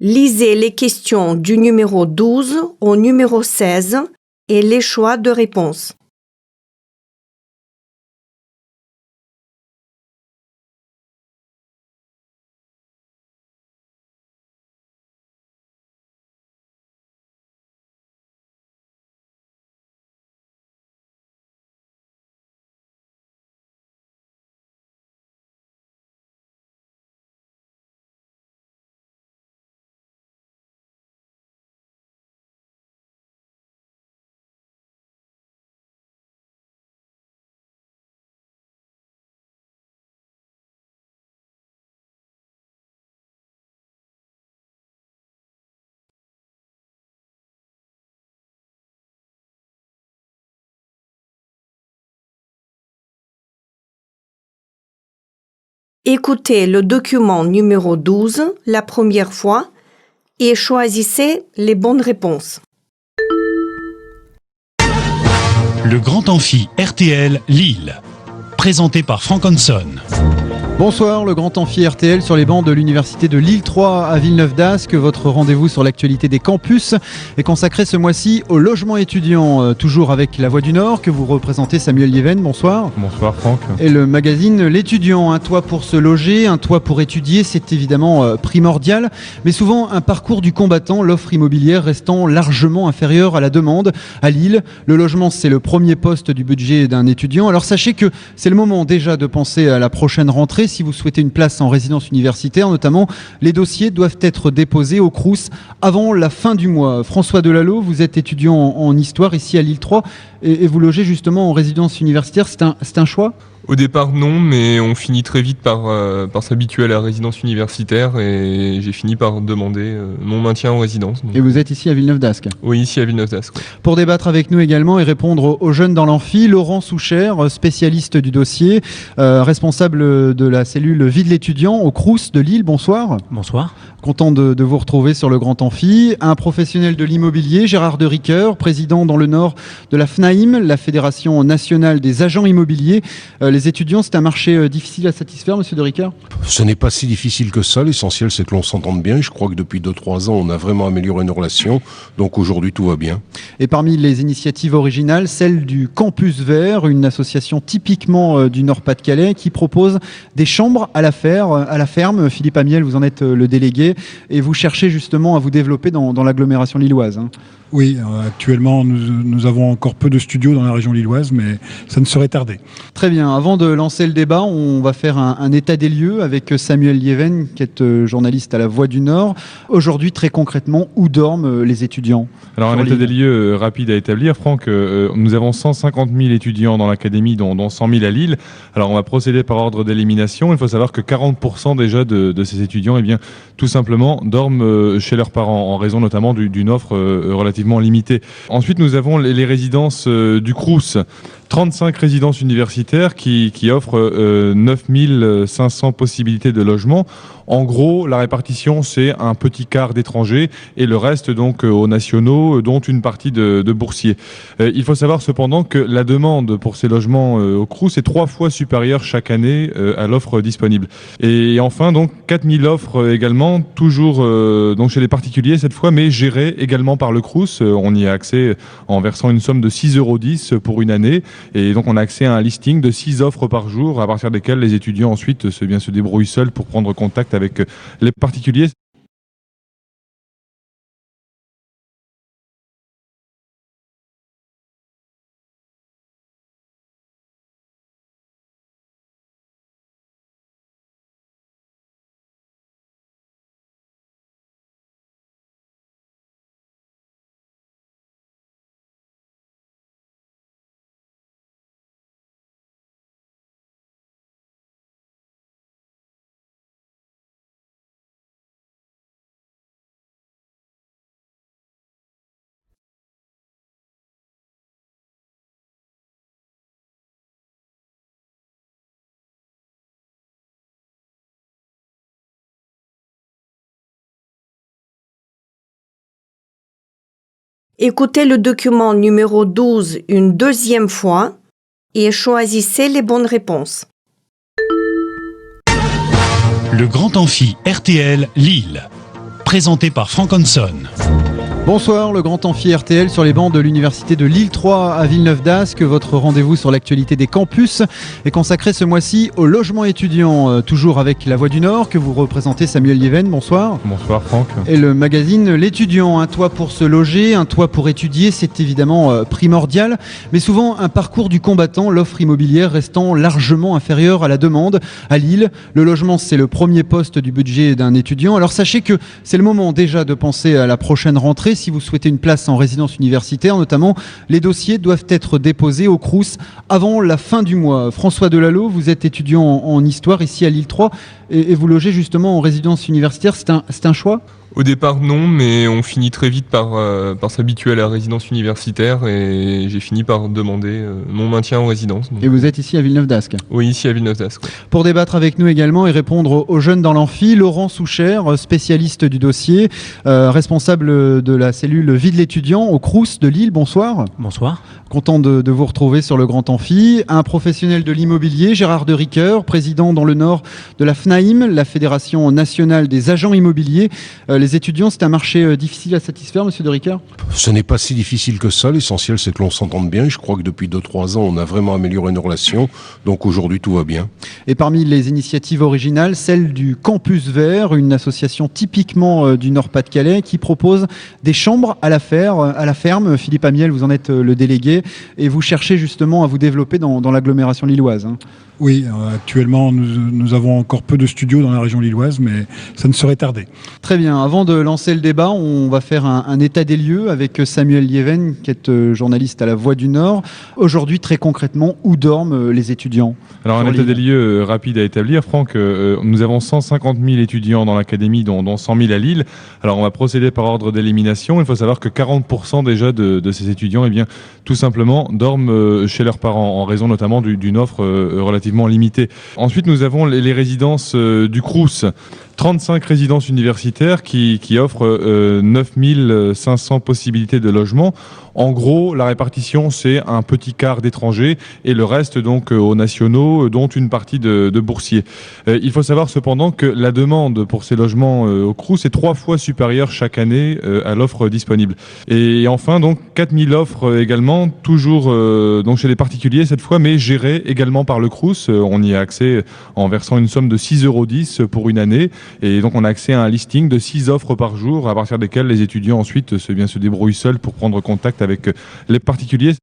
Lisez les questions du numéro 12 au numéro 16 et les choix de réponse. Écoutez le document numéro 12 la première fois et choisissez les bonnes réponses. Le Grand Amphi RTL Lille, présenté par Franck Hanson. Bonsoir, le Grand Amphi RTL sur les bancs de l'Université de Lille 3 à Villeneuve-d'Ascq. Votre rendez-vous sur l'actualité des campus est consacré ce mois-ci au logement étudiant. Toujours avec La Voix du Nord que vous représentez, Samuel Lieven. Bonsoir. Bonsoir Franck. Et le magazine L'étudiant, un toit pour se loger, un toit pour étudier, c'est évidemment primordial. Mais souvent un parcours du combattant, l'offre immobilière restant largement inférieure à la demande. À Lille, le logement c'est le premier poste du budget d'un étudiant. Alors sachez que c'est le moment déjà de penser à la prochaine rentrée. Si vous souhaitez une place en résidence universitaire, notamment, les dossiers doivent être déposés au Crous avant la fin du mois. François Delalot, vous êtes étudiant en histoire ici à Lille 3 et vous logez justement en résidence universitaire. C'est un choix ? Au départ non, mais on finit très vite par s'habituer à la résidence universitaire et j'ai fini par demander mon maintien en résidence. Donc. Et vous êtes ici à Villeneuve-d'Ascq ? Oui, ici à Villeneuve-d'Ascq. Pour débattre avec nous également et répondre aux jeunes dans l'amphi, Laurent Souchère, spécialiste du dossier, responsable de la cellule Vie de l'étudiant au Crous de Lille. Bonsoir. Bonsoir. Content de vous retrouver sur le Grand Amphi. Un professionnel de l'immobilier, Gérard de Ricoeur, président dans le Nord de la FNAIM, la Fédération nationale des agents immobiliers. Les étudiants, c'est un marché difficile à satisfaire, monsieur de Ricoeur ? Ce n'est pas si difficile que ça. L'essentiel, c'est que l'on s'entende bien. Je crois que depuis 2-3 ans, on a vraiment amélioré nos relations. Donc aujourd'hui, tout va bien. Et parmi les initiatives originales, celle du Campus Vert, une association typiquement du Nord-Pas-de-Calais qui propose des chambres à la ferme. Philippe Amiel, vous en êtes le délégué. Et vous cherchez justement à vous développer dans l'agglomération lilloise. Oui, actuellement, nous avons encore peu de studios dans la région lilloise, mais ça ne saurait tarder. Très bien. Avant de lancer le débat, on va faire un état des lieux avec Samuel Lieven, qui est journaliste à La Voix du Nord. Aujourd'hui, très concrètement, où dorment les étudiants ? Alors, un état des lieux rapide à établir, Franck. Nous avons 150 000 étudiants dans l'académie, dont 100 000 à Lille. Alors, on va procéder par ordre d'élimination. Il faut savoir que 40% déjà de ces étudiants, tout simplement, dorment chez leurs parents, en raison notamment d'une offre relativement limitée. Ensuite, nous avons les résidences du Crous. 35 résidences universitaires qui offrent 9500 possibilités de logement. En gros, la répartition, c'est un petit quart d'étrangers et le reste donc aux nationaux, dont une partie de boursiers. Il faut savoir cependant que la demande pour ces logements au Crous est 3 fois supérieure chaque année à l'offre disponible. Et enfin, donc 4000 offres également, toujours donc chez les particuliers cette fois, mais gérées également par le Crous. On y a accès en versant une somme de 6,10 € pour une année. Et donc on a accès à un listing de 6 offres par jour, à partir desquelles les étudiants ensuite se débrouillent seuls pour prendre contact avec les particuliers. Écoutez le document numéro 12 une deuxième fois et choisissez les bonnes réponses. Le Grand Amphi RTL Lille, présenté par Franck Hanson. Bonsoir, le Grand Amphi RTL sur les bancs de l'Université de Lille 3 à Villeneuve d'Ascq. Votre rendez-vous sur l'actualité des campus est consacré ce mois-ci au logement étudiant. Toujours avec La Voix du Nord que vous représentez, Samuel Lieven. Bonsoir. Bonsoir Franck. Et le magazine L'étudiant, un toit pour se loger, un toit pour étudier, c'est évidemment primordial. Mais souvent un parcours du combattant, l'offre immobilière restant largement inférieure à la demande. À Lille, le logement c'est le premier poste du budget d'un étudiant. Alors sachez que c'est le moment déjà de penser à la prochaine rentrée. Si vous souhaitez une place en résidence universitaire, notamment, les dossiers doivent être déposés au Crous avant la fin du mois. François Delalot, vous êtes étudiant en histoire ici à Lille 3 et vous logez justement en résidence universitaire. C'est un choix ? Au départ, non, mais on finit très vite par s'habituer à la résidence universitaire et j'ai fini par demander mon maintien en résidence. Donc. Et vous êtes ici à Villeneuve d'Ascq ? Oui, ici à Villeneuve d'Ascq. Ouais. Pour débattre avec nous également et répondre aux jeunes dans l'amphi, Laurent Souchère, spécialiste du dossier, responsable de la cellule Vie de l'étudiant au Crous de Lille. Bonsoir. Bonsoir. Content de vous retrouver sur le Grand Amphi. Un professionnel de l'immobilier, Gérard de Ricoeur, président dans le Nord de la FNAIM, la Fédération nationale des agents immobiliers. Les étudiants, c'est un marché difficile à satisfaire, monsieur de Ricoeur ? Ce n'est pas si difficile que ça. L'essentiel, c'est que l'on s'entende bien. Je crois que depuis 2-3 ans, on a vraiment amélioré nos relations. Donc aujourd'hui, tout va bien. Et parmi les initiatives originales, celle du Campus Vert, une association typiquement du Nord-Pas-de-Calais qui propose des chambres à la ferme. Philippe Amiel, vous en êtes le délégué. Et vous cherchez justement à vous développer dans l'agglomération lilloise. Oui, actuellement, nous avons encore peu de studios dans la région lilloise, mais ça ne saurait tarder. Très bien. Avant de lancer le débat, on va faire un état des lieux avec Samuel Lieven, qui est journaliste à La Voix du Nord. Aujourd'hui, très concrètement, où dorment les étudiants ? Alors, un état des lieux rapide à établir, Franck. Nous avons 150 000 étudiants dans l'académie, dont 100 000 à Lille. Alors, on va procéder par ordre d'élimination. Il faut savoir que 40% déjà de ces étudiants, eh bien, tout simplement, dorment chez leurs parents, en raison notamment d'une offre relativement limitée. Ensuite, nous avons les résidences du Crous. 35 résidences universitaires qui offrent 9500 possibilités de logement. En gros, la répartition, c'est un petit quart d'étrangers et le reste donc aux nationaux, dont une partie de boursiers. Il faut savoir cependant que la demande pour ces logements au Crous est 3 fois supérieure chaque année à l'offre disponible. Et enfin, donc 4000 offres également, toujours donc chez les particuliers cette fois, mais gérées également par le Crous. On y a accès en versant une somme de 6,10 € pour une année. Et donc on a accès à un listing de 6 offres par jour, à partir desquelles les étudiants ensuite se débrouillent seuls pour prendre contact avec les particuliers.